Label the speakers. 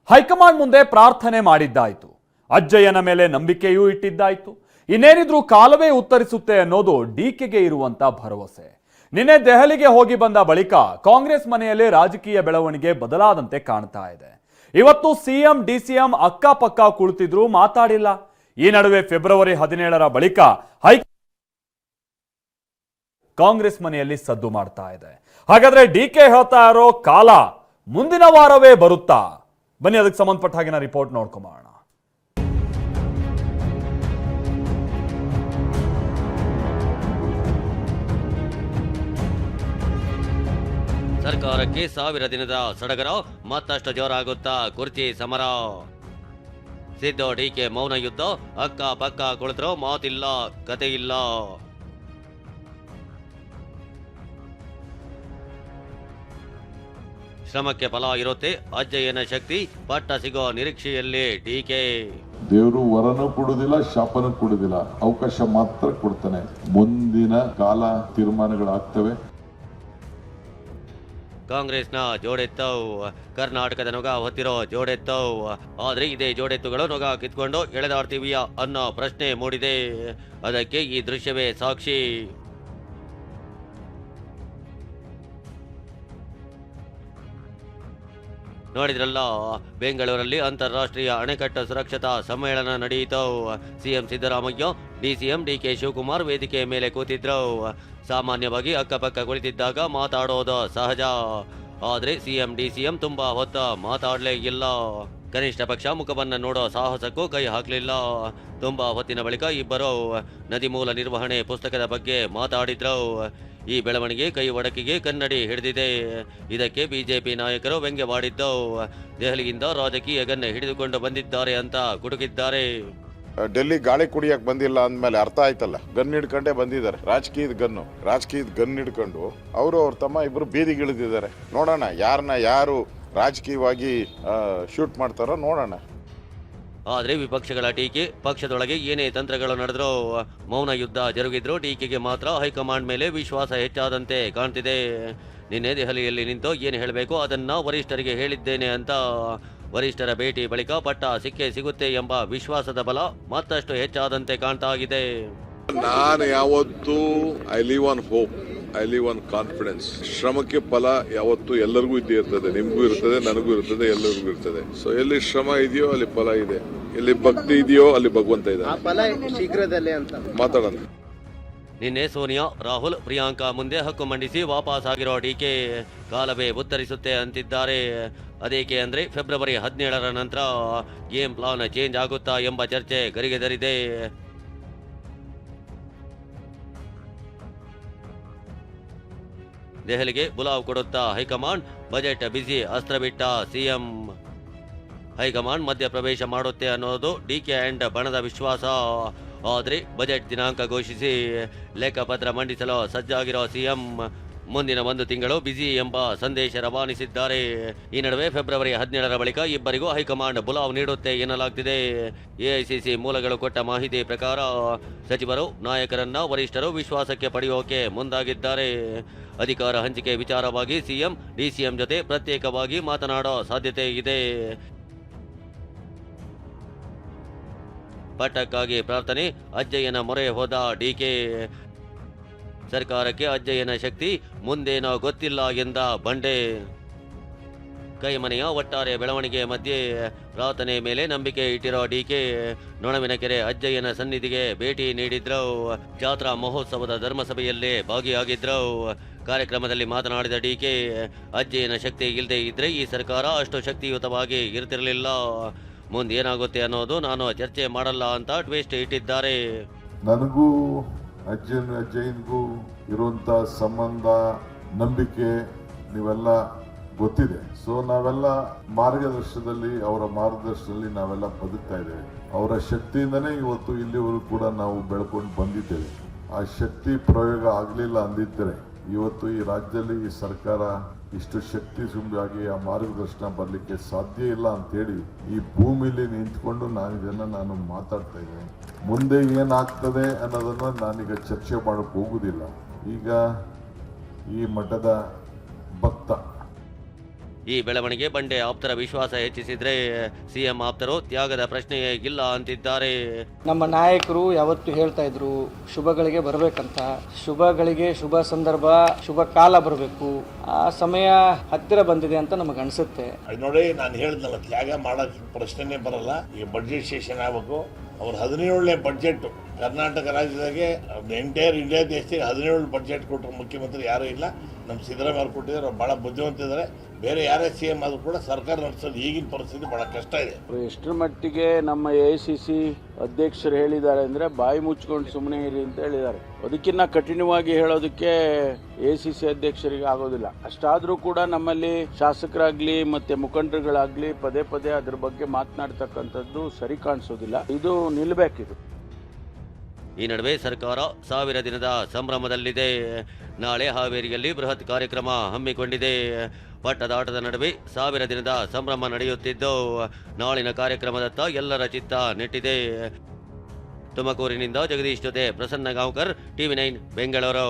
Speaker 1: High command ಮುಂದೆ ಪ್ರಾರ್ಥನೆ ಮಾಡಿದ್ದಾಯಿತು, ಅಜ್ಜಯ್ಯನ ಮೇಲೆ ನಂಬಿಕೆಯೂ ಇಟ್ಟಿದ್ದಾಯಿತು. ಇನ್ನೇನಿದ್ರೂ ಕಾಲವೇ ಉತ್ತರಿಸುತ್ತೆ ಅನ್ನೋದು ಡಿಕೆಗೆ ಇರುವಂತ ಭರವಸೆ. ನಿನ್ನೆ ದೆಹಲಿಗೆ ಹೋಗಿ ಬಂದ ಬಳಿಕ ಕಾಂಗ್ರೆಸ್ ಮನೆಯಲ್ಲಿ ರಾಜಕೀಯ ಬೆಳವಣಿಗೆ ಬದಲಾದಂತೆ ಕಾಣ್ತಾ ಇದೆ. ಇವತ್ತು ಸಿಎಂ ಡಿಸಿಎಂ ಅಕ್ಕಪಕ್ಕ ಕುಳಿತಿದ್ರು, ಮಾತಾಡಿಲ್ಲ. ಈ ನಡುವೆ ಫೆಬ್ರವರಿ 17ರ ಬಳಿಕ ಕಾಂಗ್ರೆಸ್ ಮನೆಯಲ್ಲಿ ಸದ್ದು ಮಾಡ್ತಾ ಇದೆ. ಹಾಗಾದ್ರೆ ಡಿಕೆ ಹೇಳ್ತಾ ಇರೋ ಕಾಲ ಮುಂದಿನ ವಾರವೇ ಬರುತ್ತಾ? ಬನ್ನಿ ಅದಕ್ಕೆ ಸಂಬಂಧಪಟ್ಟ ಹಾಗಿನ ರಿಪೋರ್ಟ್ ನೋಡ್ಕೊಂಬೋಣ.
Speaker 2: ಸರ್ಕಾರಕ್ಕೆ 1000 ದಿನದ ಸಡಗರ, ಮತ್ತಷ್ಟು ಜೋರಾಗುತ್ತಾ ಕುರ್ಚಿ ಸಮರ. ಸಿದ್ದು ಡಿಕೆ ಮೌನ ಯುದ್ಧ, ಅಕ್ಕ ಪಕ್ಕ ಕುಳಿತರೋ ಮಾತಿಲ್ಲ, ಕತೆ ಇಲ್ಲ. ಶ್ರಮಕ್ಕೆ ಫಲ ಇರುತ್ತೆ, ಅಜ್ಜಯ್ಯನ ಶಕ್ತಿ ಪಟ್ಟ ಸಿಗೋ ನಿರೀಕ್ಷೆಯಲ್ಲಿ ಡಿಕೆ.
Speaker 3: ದೇವರು ವರನೂ ಕೊಡುವುದಿಲ್ಲ, ಶಾಪನೂ ಕೊಡುವುದಿಲ್ಲ, ಅವಕಾಶ ಮಾತ್ರ ಕೊಡ್ತಾನೆ. ಮುಂದಿನ ಕಾಲ ತೀರ್ಮಾನಗಳಾಗ್ತವೆ.
Speaker 2: ಕಾಂಗ್ರೆಸ್ನ ಜೋಡೆತ್ತವು, ಕರ್ನಾಟಕದ ನೊಗ ಹೊತ್ತಿರೋ ಜೋಡೆತ್ತವು. ಆದ್ರೆ ಇದೇ ಜೋಡೆತ್ತುಗಳು ನೊಗ ಕಿತ್ಕೊಂಡು ಎಳೆದಾಡ್ತೀವಿಯಾ ಅನ್ನೋ ಪ್ರಶ್ನೆ ಮೂಡಿದೆ. ಅದಕ್ಕೆ ಈ ದೃಶ್ಯವೇ ಸಾಕ್ಷಿ. ನೋಡಿದ್ರಲ್ಲ, ಬೆಂಗಳೂರಲ್ಲಿ ಅಂತಾರಾಷ್ಟ್ರೀಯ ಅಣೆಕಟ್ಟು ಸುರಕ್ಷತಾ ಸಮ್ಮೇಳನ ನಡೆಯಿತು. ಸಿಎಂ ಸಿದ್ದರಾಮಯ್ಯ, ಡಿಸಿಎಂ ಡಿಕೆ ಶಿವಕುಮಾರ್ ವೇದಿಕೆ ಮೇಲೆ ಕೂತಿದ್ರು. ಸಾಮಾನ್ಯವಾಗಿ ಅಕ್ಕಪಕ್ಕ ಕುಳಿತಿದ್ದಾಗ ಮಾತಾಡೋದು ಸಹಜ. ಆದ್ರೆ ಸಿಎಂ ಡಿಸಿಎಂ ತುಂಬಾ ಹೊತ್ತ ಮಾತಾಡಲೇ ಇಲ್ಲ. ಕನಿಷ್ಠ ಪಕ್ಷ ಮುಖವನ್ನ ನೋಡೋ ಸಾಹಸಕ್ಕೂ ಕೈ ಹಾಕಲಿಲ್ಲ. ತುಂಬಾ ಹೊತ್ತಿನ ಬಳಿಕ ಇಬ್ಬರು ನದಿ ಮೂಲ ನಿರ್ವಹಣೆ ಪುಸ್ತಕದ ಬಗ್ಗೆ ಮಾತಾಡಿದ್ರು. ಈ ಬೆಳವಣಿಗೆ ಕೈ ಒಡಕಿಗೆ ಕನ್ನಡಿ ಹಿಡಿದಿದೆ. ಇದಕ್ಕೆ ಬಿಜೆಪಿ ನಾಯಕರು ವ್ಯಂಗ್ಯವಾಡಿದ್ದು, ದೆಹಲಿಯಿಂದ ರಾಜಕೀಯ ಗನ್ನ ಹಿಡಿದುಕೊಂಡು ಬಂದಿದ್ದಾರೆ ಅಂತ ಕುಟುಕಿದ್ದಾರೆ.
Speaker 4: ಡೆಲ್ಲಿ ಗಾಳಿ ಕುಡಿಯಕ್ ಬಂದಿಲ್ಲ ಅಂದ್ಮೇಲೆ ಅರ್ಥ ಆಯ್ತಲ್ಲ, ಗನ್ ಹಿಡ್ಕೊಂಡೇ ಬಂದಿದ್ದಾರೆ. ರಾಜಕೀಯದ ಗನ್ ಹಿಡ್ಕೊಂಡು ಅವ್ರ ತಮ್ಮ ಇಬ್ರು ಬೀದಿಗಿಳಿದಿದ್ದಾರೆ. ನೋಡೋಣ ಯಾರು ರಾಜಕೀಯವಾಗಿ ಶೂಟ್ ಮಾಡ್ತಾರೋ ನೋಡೋಣ.
Speaker 2: ಆದ್ರೆ ವಿಪಕ್ಷಗಳ ಟೀಕೆ, ಪಕ್ಷದೊಳಗೆ ಏನೇ ತಂತ್ರಗಳು ನಡೆದ್ರೂ ಮೌನ ಯುದ್ಧ ಜರುಗಿದ್ರು ಡಿಕೆಗೆ ಮಾತ್ರ ಹೈಕಮಾಂಡ್ ಮೇಲೆ ವಿಶ್ವಾಸ ಹೆಚ್ಚಾದಂತೆ ಕಾಣ್ತಿದೆ. ನಿನ್ನೆ ದೆಹಲಿಯಲ್ಲಿ ನಿಂತು ಏನು ಹೇಳಬೇಕು ಅದನ್ನ ವರಿಷ್ಠರಿಗೆ ಹೇಳಿದ್ದೇನೆ ಅಂತ. ವರಿಷ್ಠರ ಭೇಟಿ ಬಳಿಕ ಪಟ್ಟ ಸಿಕ್ಕೇ ಸಿಗುತ್ತೆ ಎಂಬ ವಿಶ್ವಾಸದ ಬಲ ಮತ್ತಷ್ಟು ಹೆಚ್ಚಾದಂತೆ ಕಾಣ್ತಾ ಇದೆ.
Speaker 5: ನಾನು ಯಾವತ್ತೂ I live on hope, I live on confidence. ಶ್ರಮಕ್ಕೆ ಫಲ ಯಾವತ್ತೂ ಎಲ್ಲರಿಗೂ ಇದ್ದೇ ಇರ್ತದೆ, ನಿಮಗೂ ಇರ್ತದೆ, ನನಗೂ ಇರ್ತದೆ, ಎಲ್ಲರಿಗೂ ಇರ್ತದೆ. ಸೊ ಎಲ್ಲಿ ಶ್ರಮ ಇದೆಯೋ ಅಲ್ಲಿ ಫಲ ಇದೆ, ಎಲ್ಲಿ ಭಕ್ತಿ ಇದೆಯೋ ಅಲ್ಲಿ ಭಗವಂತ ಇದೆ.
Speaker 6: ಶೀಘ್ರದಲ್ಲೇ ಅಂತ
Speaker 5: ಮಾತಾಡೋಣ.
Speaker 2: ನಿನ್ನೆ ಸೋನಿಯಾ, ರಾಹುಲ್, ಪ್ರಿಯಾಂಕಾ ಮುಂದೆ ಹಕ್ಕು ಮಂಡಿಸಿ ವಾಪಸ್ ಆಗಿರೋ ಡಿಕೆ ಕಾಲವೇ ಉತ್ತರಿಸುತ್ತೆ ಅಂತಿದ್ದಾರೆ. ಅದೇಕೆ ಅಂದ್ರೆ ಫೆಬ್ರವರಿ 17ರ ನಂತರ ಗೇಮ್ ಪ್ಲಾನ್ ಚೇಂಜ್ ಆಗುತ್ತಾ ಎಂಬ ಚರ್ಚೆ ಗರಿಗೆದರಿದೆ. ದೆಹಲಿಗೆ ಬುಲಾವ್ ಕೊಡುತ್ತಾ ಹೈಕಮಾಂಡ್, ಬಜೆಟ್ ಬಿಸಿ ಅಸ್ತ್ರ ಬಿಟ್ಟ ಸಿಎಂ. ಹೈಕಮಾಂಡ್ ಮಧ್ಯಪ್ರವೇಶ ಮಾಡುತ್ತೆ ಅನ್ನೋದು ಡಿಕೆ ಅಂಡ್ ಬಣದ ವಿಶ್ವಾಸ. ಆದ್ರೆ ಬಜೆಟ್ ದಿನಾಂಕ ಘೋಷಿಸಿ ಲೆಕ್ಕಪತ್ರ ಮಂಡಿಸಲು ಸಜ್ಜಾಗಿರೋ ಸಿಎಂ ಮುಂದಿನ 1 ತಿಂಗಳು ಬಿಸಿ ಎಂಬ ಸಂದೇಶ ರವಾನಿಸಿದ್ದಾರೆ. ಈ ನಡುವೆ ಫೆಬ್ರವರಿ 17ರ ಬಳಿಕ ಇಬ್ಬರಿಗೂ ಹೈಕಮಾಂಡ್ ಬುಲಾವ್ ನೀಡುತ್ತೆ ಎನ್ನಲಾಗ್ತಿದೆ. ಎಐಸಿಸಿ ಮೂಲಗಳು ಕೊಟ್ಟ ಮಾಹಿತಿ ಪ್ರಕಾರ ಸಚಿವರು, ನಾಯಕರನ್ನ ವರಿಷ್ಠರು ವಿಶ್ವಾಸಕ್ಕೆ ಪಡೆಯೋಕೆ ಮುಂದಾಗಿದ್ದಾರೆ. ಅಧಿಕಾರ ಹಂಚಿಕೆ ವಿಚಾರವಾಗಿ ಸಿಎಂ ಡಿಸಿಎಂ ಜೊತೆ ಪ್ರತ್ಯೇಕವಾಗಿ ಮಾತನಾಡೋ ಸಾಧ್ಯತೆ ಇದೆ. ಪಟ್ಟಕ್ಕಾಗಿ ಪ್ರಾರ್ಥನೆ, ಅಜ್ಜಯ್ಯನ ಮೊರೆ ಹೋದ ಡಿಕೆ. ಸರ್ಕಾರಕ್ಕೆ ಅಜ್ಜಯ್ಯನ ಶಕ್ತಿ ಮುಂದೇನೋ ಗೊತ್ತಿಲ್ಲ ಎಂದ ಬಂಡೆ. ಕೈಮನೆಯ ಒಟ್ಟಾರೆ ಬೆಳವಣಿಗೆ ಮಧ್ಯೆ ಪ್ರಾರ್ಥನೆ ಮೇಲೆ ನಂಬಿಕೆ ಇಟ್ಟಿರೋ ಡಿಕೆ ನೊಣವಿನಕೆರೆ ಅಜ್ಜಯ್ಯನ ಸನ್ನಿಧಿಗೆ ಭೇಟಿ ನೀಡಿದ್ರು. ಜಾತ್ರಾ ಮಹೋತ್ಸವದ ಧರ್ಮಸಭೆಯಲ್ಲೇ ಭಾಗಿಯಾಗಿದ್ರು. ಕಾರ್ಯಕ್ರಮದಲ್ಲಿ ಮಾತನಾಡಿದ ಡಿಕೆ, ಅಜ್ಜಯ್ಯನ ಶಕ್ತಿ ಇಲ್ಲದೆ ಇದ್ರೆ ಈ ಸರ್ಕಾರ ಅಷ್ಟು ಶಕ್ತಿಯುತವಾಗಿ ಇರ್ತಿರಲಿಲ್ಲ. ಮುಂದೇನಾಗುತ್ತೆ ಅನ್ನೋದು ನಾನು ಚರ್ಚೆ ಮಾಡಲ್ಲ ಅಂತ ಟ್ವಿಸ್ಟ್ ಇಟ್ಟಿದ್ದಾರೆ.
Speaker 3: ನನಗೂ ಅಜ್ಜಯ್ಯನಿಗೂ ಇರುವಂತ ಸಂಬಂಧ, ನಂಬಿಕೆ ನೀವೆಲ್ಲ ಗೊತ್ತಿದೆ. ಸೊ ನಾವೆಲ್ಲ ಅವರ ಮಾರ್ಗದರ್ಶನದಲ್ಲಿ ನಾವೆಲ್ಲ ಬದುಕ್ತಾ ಇದ್ದೇವೆ. ಅವರ ಶಕ್ತಿಯಿಂದನೇ ಇವತ್ತು ಇಲ್ಲಿವರೆಗೂ ಕೂಡ ನಾವು ಬೆಳ್ಕೊಂಡು ಬಂದಿದ್ದೇವೆ. ಆ ಶಕ್ತಿ ಪ್ರಯೋಗ ಆಗಲಿಲ್ಲ ಅಂದಿದ್ದರೆ ಇವತ್ತು ಈ ರಾಜ್ಯದಲ್ಲಿ ಈ ಸರ್ಕಾರ ಇಷ್ಟು ಶಕ್ತಿ ಸುಂಬಿಯಾಗಿ ಆ ಮಾರ್ಗದರ್ಶನ ಬರಲಿಕ್ಕೆ ಸಾಧ್ಯ ಇಲ್ಲ ಅಂತೇಳಿ ಈ ಭೂಮಿಲಿ ನಿಂತ್ಕೊಂಡು ನಾನು ಮಾತಾಡ್ತಾ ಇದ್ದೇನೆ. ಮುಂದೆ ಏನಾಗ್ತದೆ ಅನ್ನೋದನ್ನ ನಾನೀಗ ಚರ್ಚೆ ಮಾಡಕ್ಕೆ ಹೋಗುದಿಲ್ಲ. ಈಗ ಈ ಮಠದ ಭಕ್ತ
Speaker 2: ಈ ಬೆಳವಣಿಗೆ ಬಂಡೆ ಆಪ್ತರ ವಿಶ್ವಾಸ ಹೆಚ್ಚಿಸಿದ್ರೆ ಸಿಎಂ ಆಪ್ತರು ತ್ಯಾಗದ ಪ್ರಶ್ನೆಯೇ ಇಲ್ಲ ಅಂತಿದ್ದಾರೆ.
Speaker 6: ನಮ್ಮ ನಾಯಕರು ಯಾವತ್ತು ಹೇಳ್ತಾ ಇದ್ರು ಶುಭಗಳಿಗೆ ಬರಬೇಕಂತ, ಶುಭಗಳಿಗೆ ಶುಭ ಸಂದರ್ಭ ಶುಭ ಕಾಲ ಬರಬೇಕು, ಆ ಸಮಯ ಹತ್ತಿರ ಬಂದಿದೆ ಅಂತ ನಮಗೆ ಅನಿಸುತ್ತೆ.
Speaker 7: ನೋಡಿ, ನಾನು ಹೇಳಿದ್ನಲ್ಲ, ತ್ಯಾಗ ಮಾಡೋಕ್ಕೆ ಪ್ರಶ್ನೆನೇ ಬರಲ್ಲ. ಈಗ ಬಡ್ಜೆಟ್ ಸೆಷನ್ ಆಗಬೇಕು. ಅವ್ರು 17ನೇ ಬಡ್ಜೆಟ್ ಕರ್ನಾಟಕ ರಾಜ್ಯದಾಗೆ ಎಂಟೈರ್ ಇಂಡಿಯಾ ದೇಶಕ್ಕೆ 17 ಬಡ್ಜೆಟ್ ಕೊಟ್ಟರು ಮುಖ್ಯಮಂತ್ರಿ ಯಾರೂ ಇಲ್ಲ. ನಮ್ಮ ಸಿದ್ದರಾಮಯ್ಯ ಅವ್ರು ಕೊಟ್ಟಿದ್ದಾರೆ. ಅವ್ರು ಭಾಳ ಬುದ್ಧಿವಂತಿದ್ದಾರೆ. ಬೇರೆ ಯಾರೇ CM ಆದರೂ ಕೂಡ ಸರ್ಕಾರ ನಡೆಸೋದು ಈಗಿನ ಪರಿಸ್ಥಿತಿ ಭಾಳ ಕಷ್ಟ ಇದೆ.
Speaker 8: ಎಷ್ಟರ ಮಟ್ಟಿಗೆ ನಮ್ಮ AICC ಅಧ್ಯಕ್ಷರು ಹೇಳಿದ್ದಾರೆ ಅಂದರೆ ಬಾಯಿ ಮುಚ್ಕೊಂಡು ಸುಮ್ಮನೆ ಇರಿ ಅಂತ ಹೇಳಿದ್ದಾರೆ. ಅದಕ್ಕಿಂತ ಕಠಿಣವಾಗಿ ಹೇಳೋದಕ್ಕೆ AICC ಅಧ್ಯಕ್ಷರಿಗೆ ಆಗೋದಿಲ್ಲ. ಅಷ್ಟಾದರೂ ಕೂಡ ನಮ್ಮಲ್ಲಿ ಶಾಸಕರಾಗ್ಲಿ ಮತ್ತೆ ಮುಖಂಡರುಗಳಾಗ್ಲಿ ಪದೇ ಪದೇ ಅದ್ರ ಬಗ್ಗೆ ಮಾತನಾಡ್ತಕ್ಕಂಥದ್ದು ಸರಿ ಕಾಣಿಸೋದಿಲ್ಲ. ಇದು ನಿಲ್ಲಬೇಕಿದು.
Speaker 2: ಈ ನಡುವೆ ಸರ್ಕಾರ 1000 ದಿನದ ಸಂಭ್ರಮದಲ್ಲಿದೆ. ನಾಳೆ ಹಾವೇರಿಯಲ್ಲಿ ಬೃಹತ್ ಕಾರ್ಯಕ್ರಮ ಹಮ್ಮಿಕೊಂಡಿದೆ. ಪಟ್ಟದಾಟದ ನಡುವೆ 1000 ದಿನದ ಸಂಭ್ರಮ ನಡೆಯುತ್ತಿದ್ದು ನಾಳಿನ ಕಾರ್ಯಕ್ರಮದತ್ತ ಎಲ್ಲರ ಚಿತ್ತ ನೆಟ್ಟಿದೆ. ತುಮಕೂರಿನಿಂದ ಜಗದೀಶ್ ಜೊತೆ ಪ್ರಸನ್ನ ಗಾಂವ್ಕರ್, TV9 ಬೆಂಗಳೂರು.